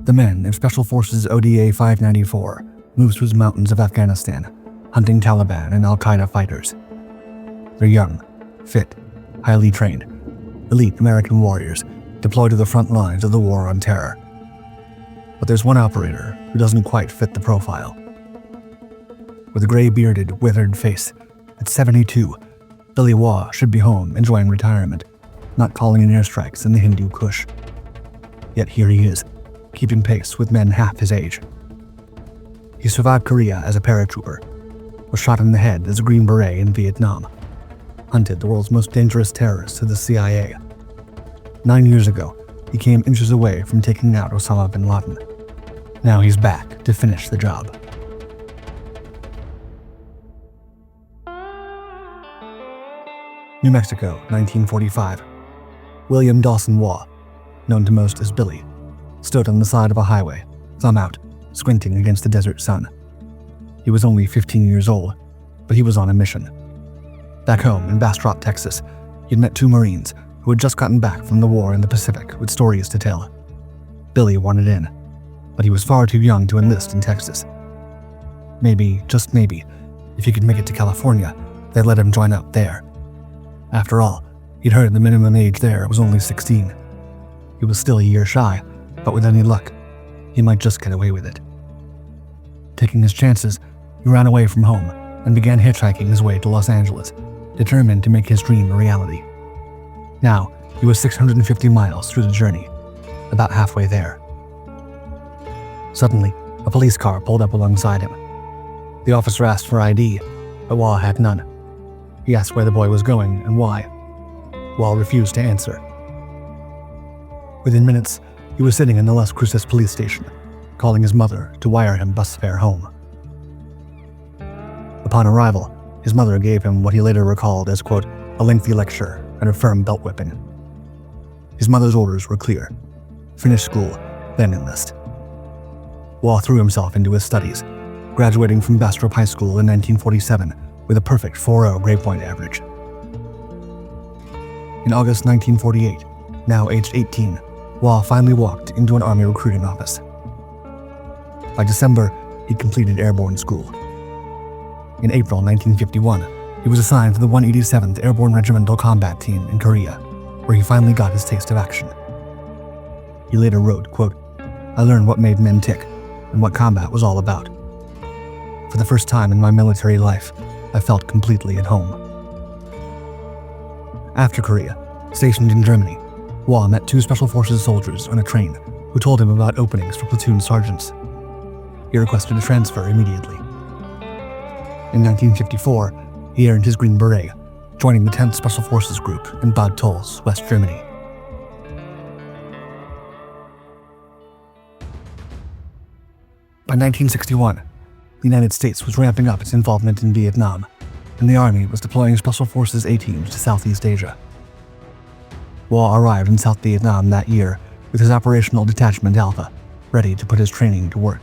The men of Special Forces ODA 594 moved through the mountains of Afghanistan, hunting Taliban and al-Qaeda fighters. They're young, fit, highly trained, elite American warriors deployed to the front lines of the war on terror. But there's one operator who doesn't quite fit the profile. With a gray-bearded, withered face, at 72, Billy Waugh should be home enjoying retirement, not calling in airstrikes in the Hindu Kush. Yet here he is, keeping pace with men half his age. He survived Korea as a paratrooper, was shot in the head as a Green Beret in Vietnam, hunted the world's most dangerous terrorists to the CIA. 9 years ago, he came inches away from taking out Osama bin Laden. Now he's back to finish the job. New Mexico, 1945. William Dawson Waugh, known to most as Billy, stood on the side of a highway, thumb out, squinting against the desert sun. He was only 15 years old, but he was on a mission. Back home in Bastrop, Texas, he'd met two Marines who had just gotten back from the war in the Pacific with stories to tell. Billy wanted in, but he was far too young to enlist in Texas. Maybe, just maybe, if he could make it to California, they'd let him join up there. After all, he'd heard the minimum age there was only 16. He was still a year shy, but with any luck, he might just get away with it. Taking his chances, he ran away from home and began hitchhiking his way to Los Angeles, determined to make his dream a reality. Now, he was 650 miles through the journey, about halfway there. Suddenly, a police car pulled up alongside him. The officer asked for ID, but Waugh had none. He asked where the boy was going and why. Waugh refused to answer. Within minutes, he was sitting in the Las Cruces police station, calling his mother to wire him bus fare home. Upon arrival, his mother gave him what he later recalled as, quote, a lengthy lecture and a firm belt whipping. His mother's orders were clear: finish school, then enlist. Waugh threw himself into his studies, graduating from Bastrop High School in 1947 with a perfect 4.0 grade point average. In August 1948, now aged 18, Waugh finally walked into an Army recruiting office. By December, he'd completed airborne school. In April 1951, he was assigned to the 187th Airborne Regimental Combat Team in Korea, where he finally got his taste of action. He later wrote, quote, I learned what made men tick and what combat was all about. For the first time in my military life, I felt completely at home. After Korea, stationed in Germany, Waugh met two Special Forces soldiers on a train who told him about openings for platoon sergeants. He requested a transfer immediately. In 1954, he earned his Green Beret, joining the 10th Special Forces Group in Bad Tölz, West Germany. By 1961, the United States was ramping up its involvement in Vietnam, and the Army was deploying Special Forces A-teams to Southeast Asia. Waugh arrived in South Vietnam that year with his Operational Detachment Alpha, ready to put his training to work.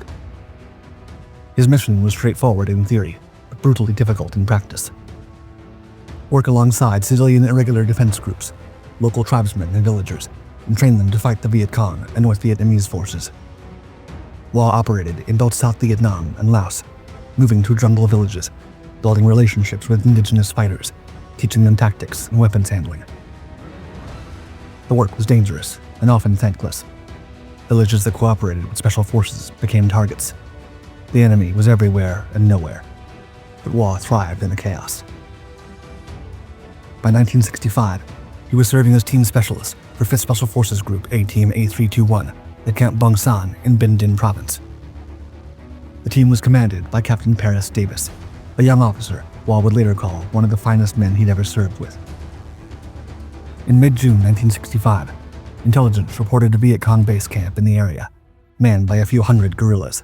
His mission was straightforward in theory, but brutally difficult in practice. Work alongside civilian irregular defense groups, local tribesmen and villagers, and train them to fight the Viet Cong and North Vietnamese forces. Waugh operated in both South Vietnam and Laos, moving through jungle villages, building relationships with indigenous fighters, teaching them tactics and weapons handling. The work was dangerous and often thankless. Villages that cooperated with special forces became targets. The enemy was everywhere and nowhere, but Waugh thrived in the chaos. By 1965, he was serving as team specialist for 5th Special Forces Group A-Team A321 at Camp Bung San in Binh Dinh Province. The team was commanded by Captain Paris Davis, a young officer Waugh would later call one of the finest men he'd ever served with. In mid-June 1965, intelligence reported a Viet Cong base camp in the area, manned by a few hundred guerrillas.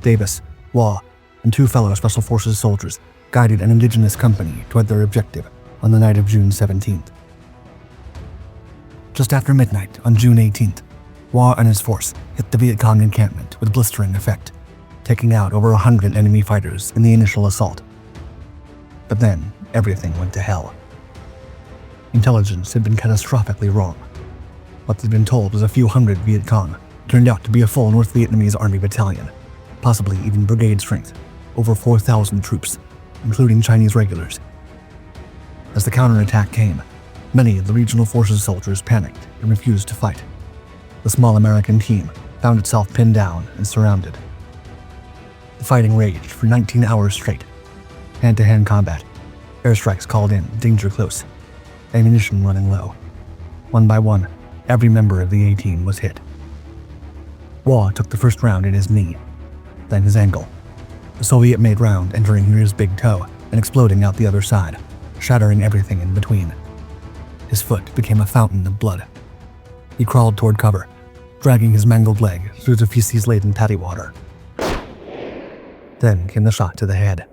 Davis, Waugh, and two fellow Special Forces soldiers guided an indigenous company toward their objective on the night of June 17th. Just after midnight on June 18th, Waugh and his force hit the Viet Cong encampment with blistering effect, taking out over 100 enemy fighters in the initial assault. But then, everything went to hell. Intelligence had been catastrophically wrong. What they'd been told was a few hundred Viet Cong, turned out to be a full North Vietnamese army battalion, possibly even brigade strength, over 4,000 troops, including Chinese regulars. As the counterattack came, many of the regional forces soldiers panicked and refused to fight. The small American team found itself pinned down and surrounded. The fighting raged for 19 hours straight. Hand-to-hand combat, airstrikes called in, danger close, ammunition running low. One by one, every member of the A-team was hit. Waugh took the first round in his knee, then his ankle. The Soviet-made round entering near his big toe and exploding out the other side, shattering everything in between. His foot became a fountain of blood. He crawled toward cover, dragging his mangled leg through the feces-laden paddy water. Then came the shot to the head.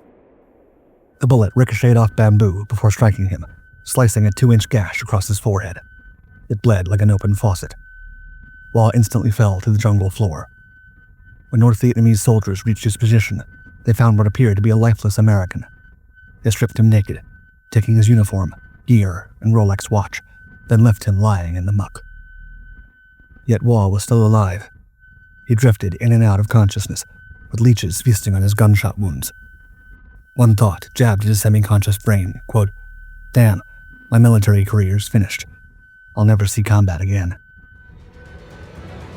The bullet ricocheted off bamboo before striking him, slicing a 2-inch gash across his forehead. It bled like an open faucet. Waugh instantly fell to the jungle floor. When North Vietnamese soldiers reached his position, they found what appeared to be a lifeless American. They stripped him naked, taking his uniform, gear, and Rolex watch, then left him lying in the muck. Yet Waugh was still alive. He drifted in and out of consciousness, with leeches feasting on his gunshot wounds. One thought jabbed at his semi-conscious brain, quote, "Damn, my military career's finished. I'll never see combat again."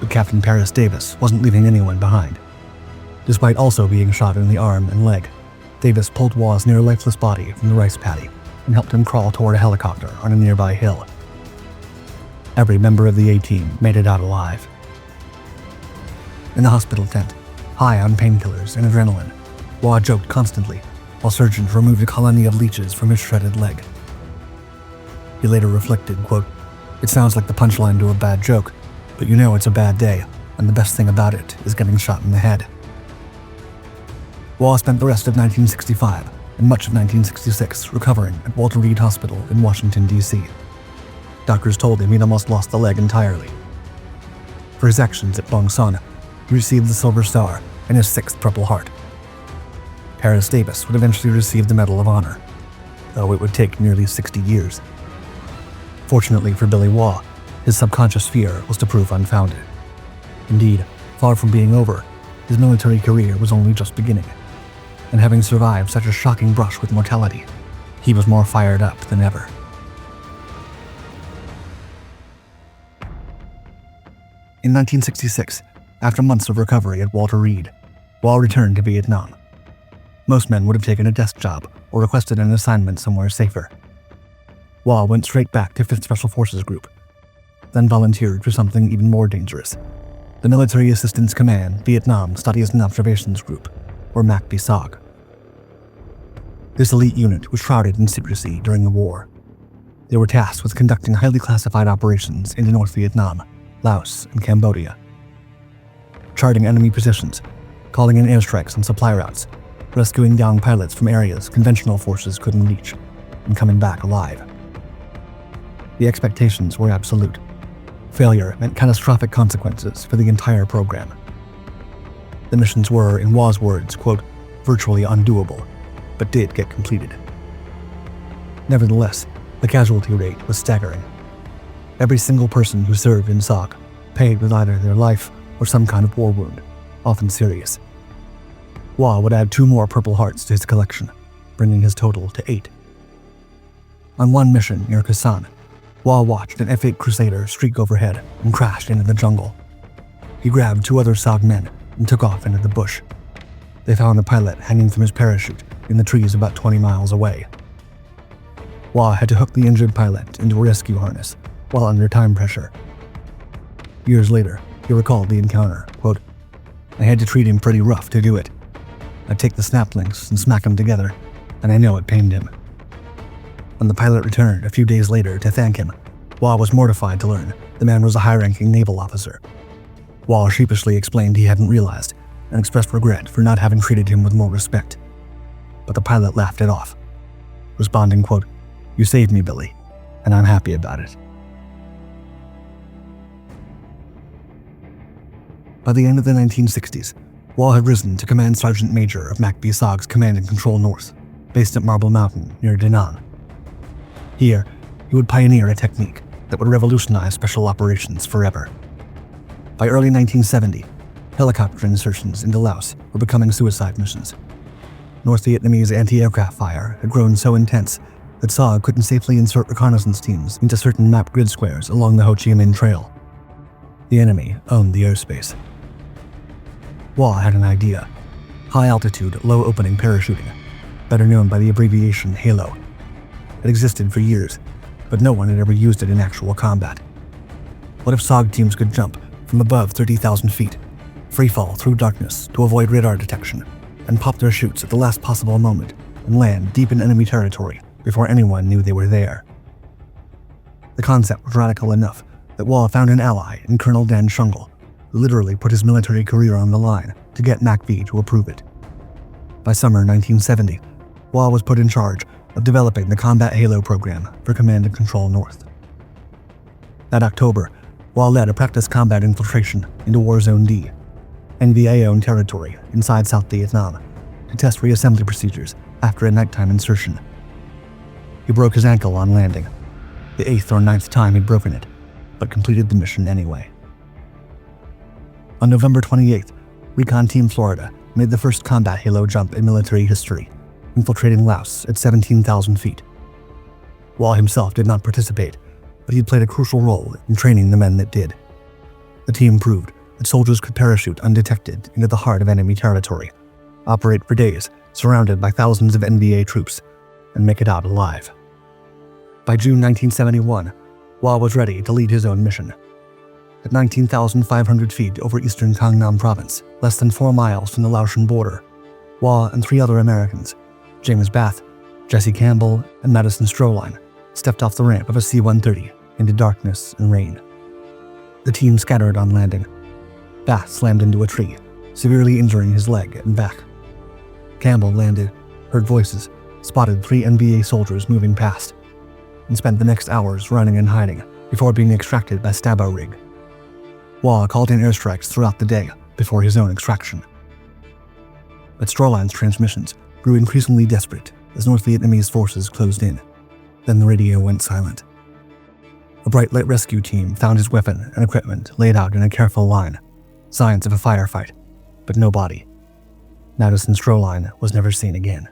But Captain Paris Davis wasn't leaving anyone behind. Despite also being shot in the arm and leg, Davis pulled Waugh's near-lifeless body from the rice paddy and helped him crawl toward a helicopter on a nearby hill. Every member of the A-team made it out alive. In the hospital tent, high on painkillers and adrenaline, Waugh joked constantly while surgeons removed a colony of leeches from his shredded leg. He later reflected, quote, "It sounds like the punchline to a bad joke, but you know it's a bad day, and the best thing about it is getting shot in the head." Waugh spent the rest of 1965 and much of 1966 recovering at Walter Reed Hospital in Washington, D.C. Doctors told him he'd almost lost the leg entirely. For his actions at Bong Son, he received the Silver Star and his 6th Purple Heart. Paris Davis would eventually receive the Medal of Honor, though it would take nearly 60 years. Fortunately for Billy Waugh, his subconscious fear was to prove unfounded. Indeed, far from being over, his military career was only just beginning. And having survived such a shocking brush with mortality, he was more fired up than ever. In 1966, after months of recovery at Walter Reed, Waugh returned to Vietnam. Most men would have taken a desk job or requested an assignment somewhere safer. Waugh went straight back to 5th Special Forces Group, then volunteered for something even more dangerous, the Military Assistance Command Vietnam Studies and Observations Group, or MACV-SOG. This elite unit was shrouded in secrecy during the war. They were tasked with conducting highly classified operations into North Vietnam, Laos, and Cambodia. Charting enemy positions, calling in airstrikes on supply routes, rescuing downed pilots from areas conventional forces couldn't reach, and coming back alive. The expectations were absolute. Failure meant catastrophic consequences for the entire program. The missions were, in Waugh's words, quote, "virtually undoable," but did get completed. Nevertheless, the casualty rate was staggering. Every single person who served in SOG paid with either their life or some kind of war wound, often serious. Waugh would add 2 more Purple Hearts to his collection, bringing his total to 8. On one mission near Khe Sanh, Waugh watched an F-8 Crusader streak overhead and crashed into the jungle. He grabbed 2 other SOG men and took off into the bush. They found the pilot hanging from his parachute in the trees about 20 miles away. Waugh had to hook the injured pilot into a rescue harness while under time pressure. Years later, he recalled the encounter, quote, "I had to treat him pretty rough to do it. I'd take the snap links and smack them together, and I know it pained him." When the pilot returned a few days later to thank him, Waugh was mortified to learn the man was a high-ranking naval officer. Waugh sheepishly explained he hadn't realized and expressed regret for not having treated him with more respect. But the pilot laughed it off, responding, quote, "You saved me, Billy, and I'm happy about it." By the end of the 1960s, Waugh had risen to Command Sergeant Major of MACV-SOG's Command and Control North, based at Marble Mountain near Da Nang. Here, he would pioneer a technique that would revolutionize special operations forever. By early 1970, helicopter insertions into Laos were becoming suicide missions. North Vietnamese anti-aircraft fire had grown so intense that SOG couldn't safely insert reconnaissance teams into certain map grid squares along the Ho Chi Minh Trail. The enemy owned the airspace. Waugh had an idea: high-altitude, low-opening parachuting, better known by the abbreviation HALO. It existed for years, but no one had ever used it in actual combat. What if SOG teams could jump from above 30,000 feet, freefall through darkness to avoid radar detection, and pop their chutes at the last possible moment and land deep in enemy territory before anyone knew they were there? The concept was radical enough that Waugh found an ally in Colonel Dan Shungle, who literally put his military career on the line to get MACV to approve it. By summer 1970, Waugh was put in charge of developing the Combat Halo program for Command and Control North. That October, Waugh led a practice combat infiltration into War Zone D, NVA-owned territory inside South Vietnam, to test reassembly procedures after a nighttime insertion. He broke his ankle on landing, the 8th or 9th time he'd broken it, but completed the mission anyway. On November 28th, Recon Team Florida made the first combat Halo jump in military history, infiltrating Laos at 17,000 feet. Waugh himself did not participate, but he played a crucial role in training the men that did. The team proved that soldiers could parachute undetected into the heart of enemy territory, operate for days surrounded by thousands of NVA troops, and make it out alive. By June 1971, Waugh was ready to lead his own mission. At 19,500 feet over eastern Gangnam province, less than 4 miles from the Laotian border, Waugh and 3 other Americans, James Bath, Jesse Campbell, and Madison Stroline, stepped off the ramp of a C-130 into darkness and rain. The team scattered on landing. Bath slammed into a tree, severely injuring his leg and back. Campbell landed, heard voices, spotted 3 NVA soldiers moving past, and spent the next hours running and hiding before being extracted by Stabo rig. Waugh called in airstrikes throughout the day before his own extraction. But Stroline's transmissions grew increasingly desperate as North Vietnamese forces closed in. Then the radio went silent. A bright light rescue team found his weapon and equipment laid out in a careful line, signs of a firefight, but no body. Madison Stroline was never seen again.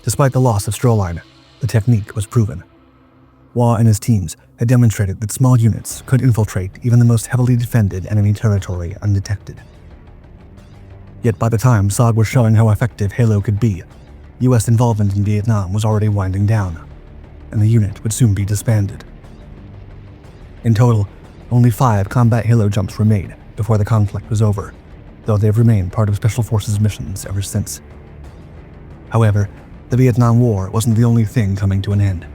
Despite the loss of Stroline, the technique was proven. Waugh and his teams had demonstrated that small units could infiltrate even the most heavily defended enemy territory undetected. Yet by the time SOG was showing how effective Halo could be, U.S. involvement in Vietnam was already winding down, and the unit would soon be disbanded. In total, only 5 combat Halo jumps were made before the conflict was over, though they've remained part of Special Forces missions ever since. However, the Vietnam War wasn't the only thing coming to an end.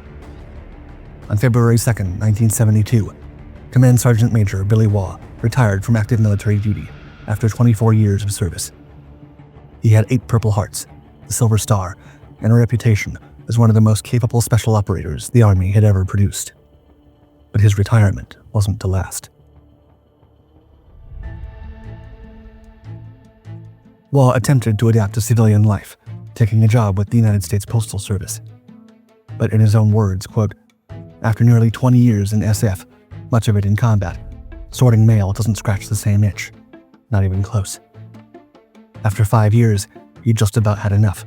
On February 2, 1972, Command Sergeant Major Billy Waugh retired from active military duty after 24 years of service. He had 8 Purple Hearts, the Silver Star, and a reputation as one of the most capable special operators the Army had ever produced. But his retirement wasn't to last. Waugh attempted to adapt to civilian life, taking a job with the United States Postal Service. But in his own words, quote, "After nearly 20 years in SF, much of it in combat, sorting mail doesn't scratch the same itch. Not even close. After 5 years, he just about had enough."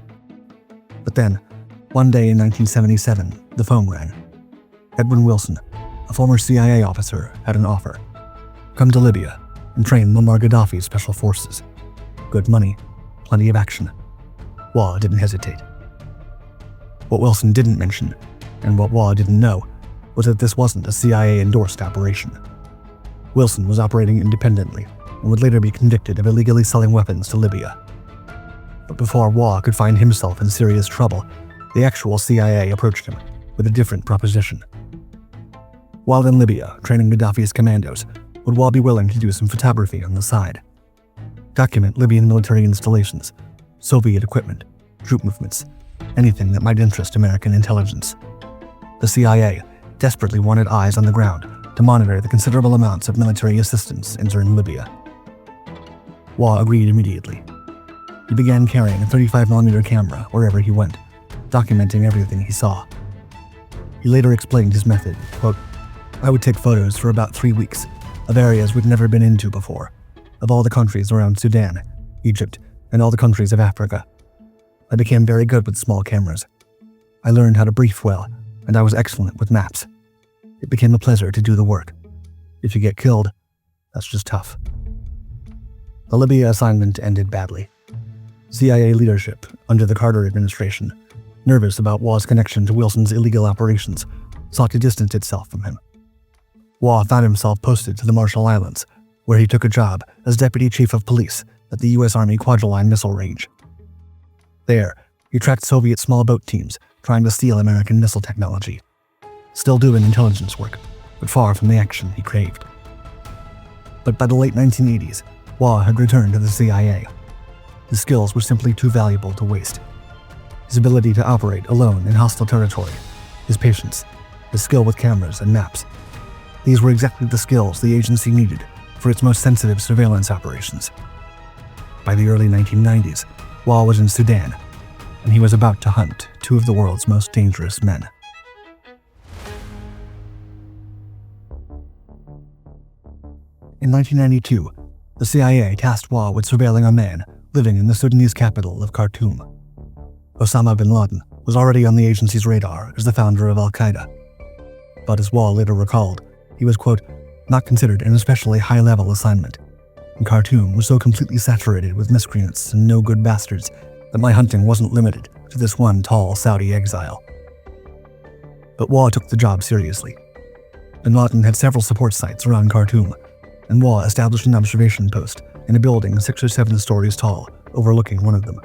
But then, one day in 1977, the phone rang. Edwin Wilson, a former CIA officer, had an offer. Come to Libya and train Muammar Gaddafi's special forces. Good money, plenty of action. Waugh didn't hesitate. What Wilson didn't mention, and what Waugh didn't know, was that this wasn't a CIA-endorsed operation. Wilson was operating independently and would later be convicted of illegally selling weapons to Libya. But before Waugh could find himself in serious trouble, the actual CIA approached him with a different proposition. While in Libya, training Gaddafi's commandos, would Waugh be willing to do some photography on the side? Document Libyan military installations, Soviet equipment, troop movements, anything that might interest American intelligence. The CIA desperately wanted eyes on the ground to monitor the considerable amounts of military assistance entering Libya. Waugh agreed immediately. He began carrying a 35mm camera wherever he went, documenting everything he saw. He later explained his method, quote, "I would take photos for about 3 weeks of areas we'd never been into before, of all the countries around Sudan, Egypt, and all the countries of Africa. I became very good with small cameras. I learned how to brief well, and I was excellent with maps. It became a pleasure to do the work. If you get killed, that's just tough. The Libya assignment ended badly. CIA leadership, under the Carter administration, nervous about Waugh's connection to Wilson's illegal operations, sought to distance itself from him. Waugh found himself posted to the Marshall Islands, where he took a job as deputy chief of police at the U.S. Army Kwajalein missile range. There, he tracked Soviet small boat teams trying to steal American missile technology, still doing intelligence work, but far from the action he craved. But by the late 1980s, Waugh had returned to the CIA. His skills were simply too valuable to waste. His ability to operate alone in hostile territory, his patience, his skill with cameras and maps. These were exactly the skills the agency needed for its most sensitive surveillance operations. By the early 1990s, Waugh was in Sudan, and he was about to hunt two of the world's most dangerous men. In 1992, the CIA tasked Waugh with surveilling a man living in the Sudanese capital of Khartoum. Osama bin Laden was already on the agency's radar as the founder of al-Qaeda. But as Waugh later recalled, he was, quote, not considered an especially high-level assignment, and Khartoum was so completely saturated with miscreants and no-good bastards that my hunting wasn't limited to this one tall Saudi exile. But Waugh took the job seriously. Bin Laden had several support sites around Khartoum, and Waugh established an observation post in a building 6 or 7 stories tall, overlooking one of them.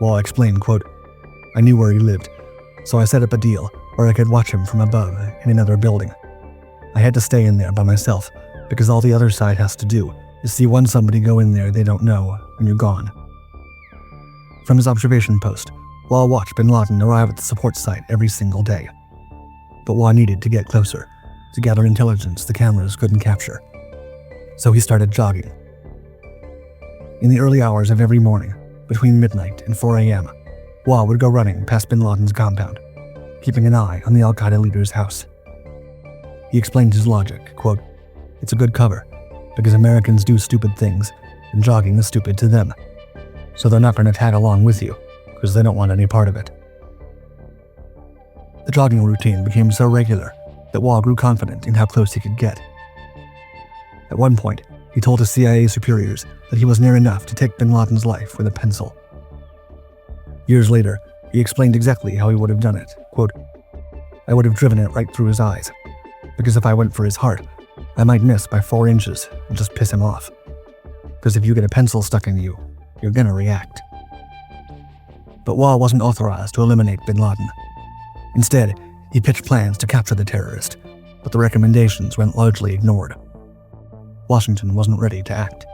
Waugh explained, quote, I knew where he lived, so I set up a deal where I could watch him from above in another building. I had to stay in there by myself because all the other side has to do is see one somebody go in there they don't know and you're gone. From his observation post, Waugh watched bin Laden arrive at the support site every single day. But Waugh needed to get closer, to gather intelligence the cameras couldn't capture. So he started jogging. In the early hours of every morning, between midnight and 4 a.m., Waugh would go running past bin Laden's compound, keeping an eye on the al-Qaeda leader's house. He explained his logic, quote, it's a good cover, because Americans do stupid things, and jogging is stupid to them. So they're not going to tag along with you, because they don't want any part of it. The jogging routine became so regular that Waugh grew confident in how close he could get. At one point, he told his CIA superiors that he was near enough to take bin Laden's life with a pencil. Years later, he explained exactly how he would have done it, quote, I would have driven it right through his eyes, because if I went for his heart, I might miss by 4 inches and just piss him off. Because if you get a pencil stuck in you, you're gonna react. But Waugh wasn't authorized to eliminate bin Laden. Instead, he pitched plans to capture the terrorist, but the recommendations went largely ignored. Washington wasn't ready to act.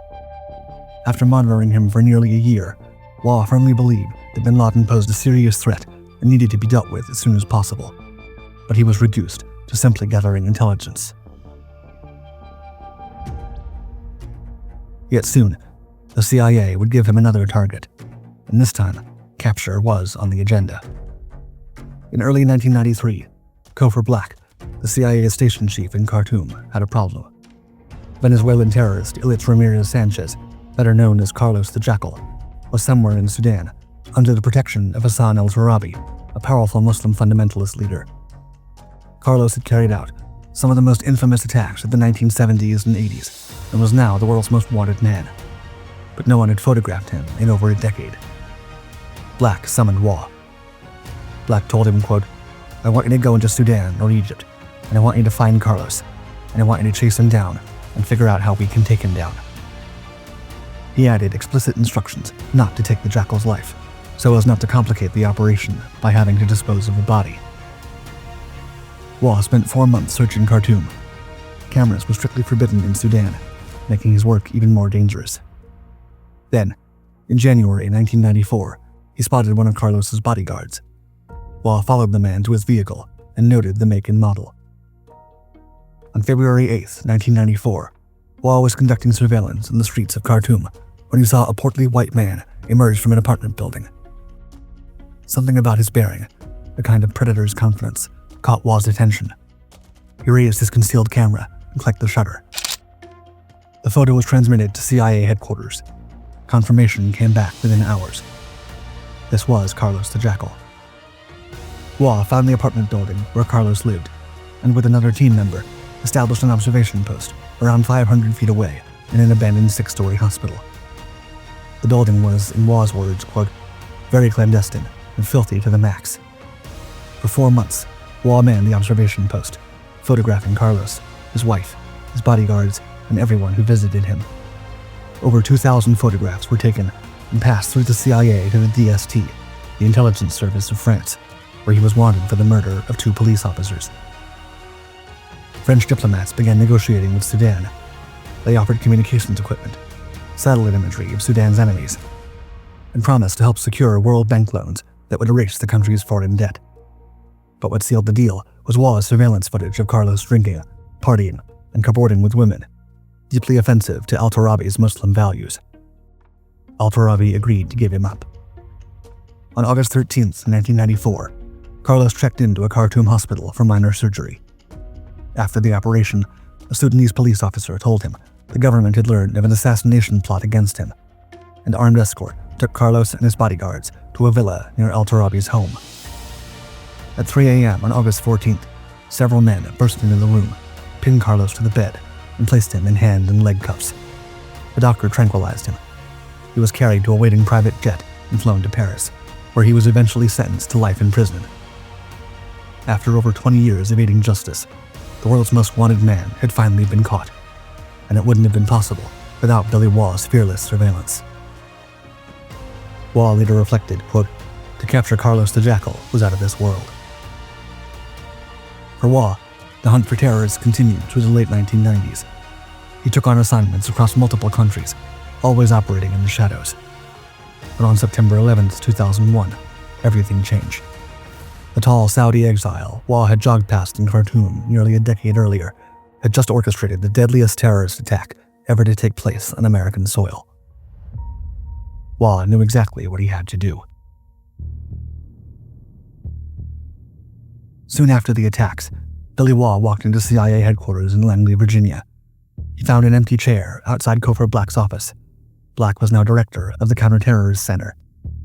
After monitoring him for nearly a year, Waugh firmly believed that bin Laden posed a serious threat and needed to be dealt with as soon as possible. But he was reduced to simply gathering intelligence. Yet soon, the CIA would give him another target, and this time, capture was on the agenda. In early 1993, Cofer Black, the CIA station chief in Khartoum, had a problem. Venezuelan terrorist Ilich Ramirez Sanchez, better known as Carlos the Jackal, was somewhere in Sudan, under the protection of Hassan al-Turabi, a powerful Muslim fundamentalist leader. Carlos had carried out some of the most infamous attacks of the 1970s and 80s, and was now the world's most wanted man. But no one had photographed him in over a decade. Black summoned Waugh. Black told him, quote, I want you to go into Sudan or Egypt, and I want you to find Carlos, and I want you to chase him down and figure out how we can take him down. He added explicit instructions not to take the Jackal's life, so as not to complicate the operation by having to dispose of a body. Waugh spent 4 months searching Khartoum. Cameras were strictly forbidden in Sudan, making his work even more dangerous. Then, in January 1994, he spotted one of Carlos's bodyguards. Waugh followed the man to his vehicle and noted the make and model. On February 8, 1994, Waugh was conducting surveillance in the streets of Khartoum when he saw a portly white man emerge from an apartment building. Something about his bearing, a kind of predator's confidence, caught Waugh's attention. He raised his concealed camera and clicked the shutter. The photo was transmitted to CIA headquarters. Confirmation came back within hours. This was Carlos the Jackal. Waugh found the apartment building where Carlos lived, and with another team member, established an observation post around 500 feet away in an abandoned 6-story hospital. The building was, in Waugh's words, quote, very clandestine and filthy to the max. For 4 months, Waugh manned the observation post, photographing Carlos, his wife, his bodyguards, and everyone who visited him. Over 2,000 photographs were taken and passed through the CIA to the DST, the intelligence service of France, where he was wanted for the murder of 2 police officers. French diplomats began negotiating with Sudan. They offered communications equipment, satellite imagery of Sudan's enemies, and promised to help secure World Bank loans that would erase the country's foreign debt. But what sealed the deal was Waugh's surveillance footage of Carlos drinking, partying, and cavorting with women, deeply offensive to al-Turabi's Muslim values. Al-Turabi agreed to give him up. On August 13, 1994, Carlos checked into a Khartoum hospital for minor surgery. After the operation, a Sudanese police officer told him the government had learned of an assassination plot against him. An armed escort took Carlos and his bodyguards to a villa near al-Turabi's home. At 3 a.m. on August 14th, several men burst into the room, pinned Carlos to the bed, and placed him in hand and leg cuffs. The doctor tranquilized him. He was carried to a waiting private jet and flown to Paris, where he was eventually sentenced to life in prison. After over 20 years evading justice, the world's most wanted man had finally been caught, and it wouldn't have been possible without Billy Waugh's fearless surveillance. Waugh later reflected, quote, to capture Carlos the Jackal was out of this world. For Waugh, the hunt for terrorists continued through the late 1990s. He took on assignments across multiple countries, always operating in the shadows. But on September 11, 2001, everything changed. The tall Saudi exile Waugh had jogged past in Khartoum nearly a decade earlier had just orchestrated the deadliest terrorist attack ever to take place on American soil. Waugh knew exactly what he had to do. Soon after the attacks, Billy Waugh walked into CIA headquarters in Langley, Virginia. He found an empty chair outside Cofer Black's office. Black was now director of the Counterterrorist Center,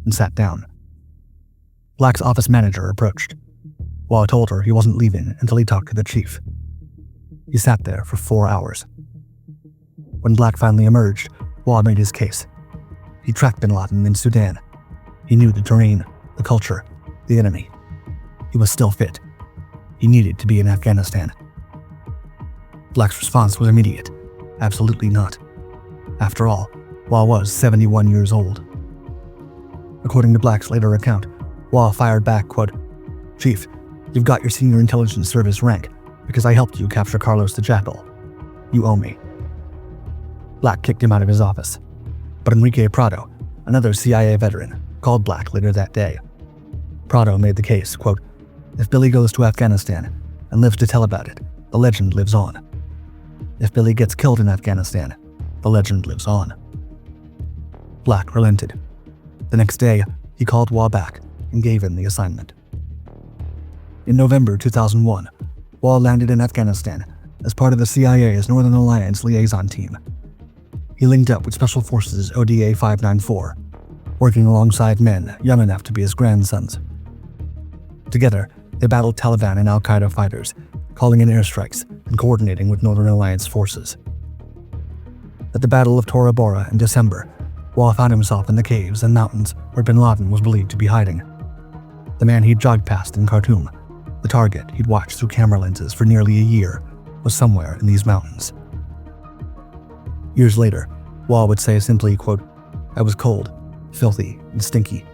and sat down. Black's office manager approached. Waugh told her he wasn't leaving until he talked to the chief. He sat there for 4 hours. When Black finally emerged, Waugh made his case. He tracked bin Laden in Sudan. He knew the terrain, the culture, the enemy. He was still fit. He needed to be in Afghanistan. Black's response was immediate. Absolutely not. After all, Waugh was 71 years old. According to Black's later account, Waugh fired back, quote, Chief, you've got your senior intelligence service rank because I helped you capture Carlos the Jackal. You owe me. Black kicked him out of his office. But Enrique Prado, another CIA veteran, called Black later that day. Prado made the case, quote, if Billy goes to Afghanistan and lives to tell about it, the legend lives on. If Billy gets killed in Afghanistan, the legend lives on. Black relented. The next day, he called Waugh back and gave him the assignment. In November 2001, Waugh landed in Afghanistan as part of the CIA's Northern Alliance liaison team. He linked up with Special Forces ODA 594, working alongside men young enough to be his grandsons. Together, they battled Taliban and al-Qaeda fighters, calling in airstrikes and coordinating with Northern Alliance forces. At the Battle of Tora Bora in December, Waugh found himself in the caves and mountains where bin Laden was believed to be hiding. The man he'd jogged past in Khartoum, the target he'd watched through camera lenses for nearly a year, was somewhere in these mountains. Years later, Waugh would say simply, quote, I was cold, filthy, and stinky,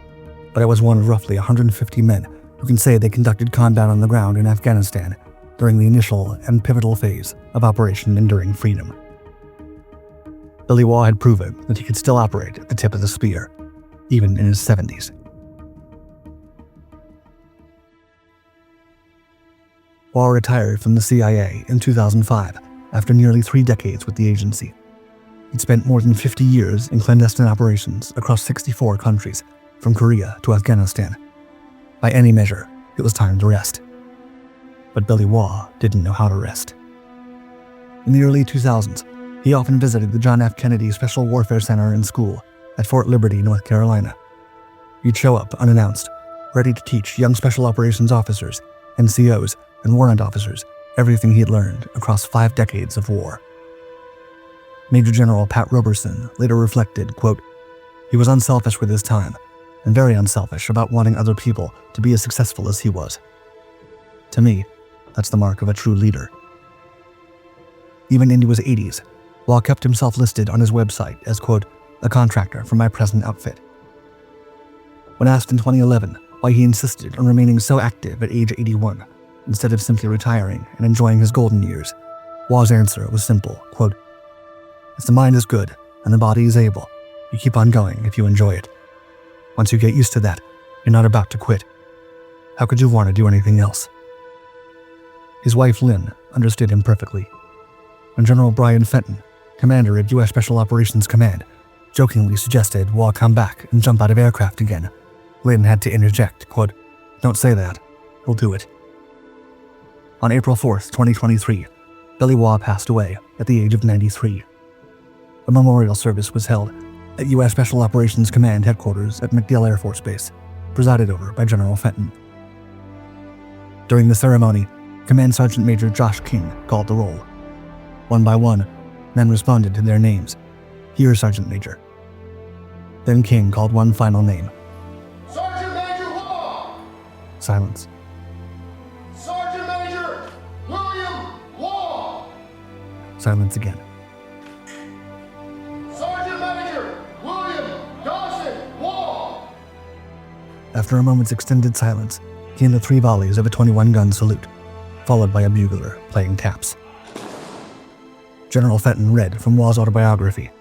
but I was one of roughly 150 men who can say they conducted combat on the ground in Afghanistan during the initial and pivotal phase of Operation Enduring Freedom. Billy Waugh had proven that he could still operate at the tip of the spear, even in his 70s. Waugh retired from the CIA in 2005 after nearly 3 decades with the agency. He'd spent more than 50 years in clandestine operations across 64 countries, from Korea to Afghanistan. By any measure, it was time to rest. But Billy Waugh didn't know how to rest. In the early 2000s, He often visited the John F. Kennedy Special Warfare Center and School at Fort Liberty, North Carolina. He'd show up unannounced, ready to teach young special operations officers, NCOs, and warrant officers everything he'd learned across 5 decades of war. Major General Pat Roberson later reflected, quote, "He was unselfish with his time, and very unselfish about wanting other people to be as successful as he was. To me, that's the mark of a true leader." Even into his 80s, Waugh kept himself listed on his website as, quote, "a contractor for my present outfit." When asked in 2011 why he insisted on remaining so active at age 81, instead of simply retiring and enjoying his golden years, Waugh's answer was simple, quote, "If the mind is good and the body is able, you keep on going if you enjoy it. Once you get used to that, you're not about to quit. How could you want to do anything else?" His wife Lynn understood him perfectly. When General Brian Fenton, commander of U.S. Special Operations Command, jokingly suggested Waugh come back and jump out of aircraft again, Lynn had to interject, quote, "Don't say that. He'll do it." On April 4th, 2023, Billy Waugh passed away at the age of 93. A memorial service was held at U.S. Special Operations Command headquarters at MacDill Air Force Base, presided over by General Fenton. During the ceremony, Command Sergeant Major Josh King called the roll. One by one, men responded to their names. "Here, Sergeant Major." Then King called one final name. "Sergeant Major Waugh!" Silence. "Sergeant Major William Waugh!" Silence again. "Sergeant Major William Dawson Waugh!" After a moment's extended silence, came the 3 volleys of a 21-gun salute, followed by a bugler playing taps. General Fenton read from Waugh's autobiography,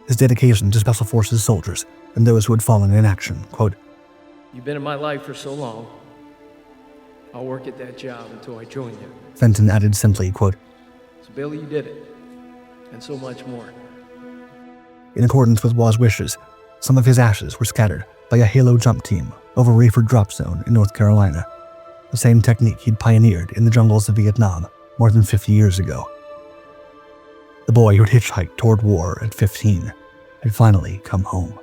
his dedication to Special Forces soldiers and those who had fallen in action, quote, "You've been in my life for so long. I'll work at that job until I join you." Fenton added simply, quote, So Billy, you did it. And so much more. In accordance with Waugh's wishes, some of his ashes were scattered by a halo jump team over Rayford Drop Zone in North Carolina, the same technique he'd pioneered in the jungles of Vietnam more than 50 years ago. The boy who'd hitchhiked toward war at 15 had finally come home.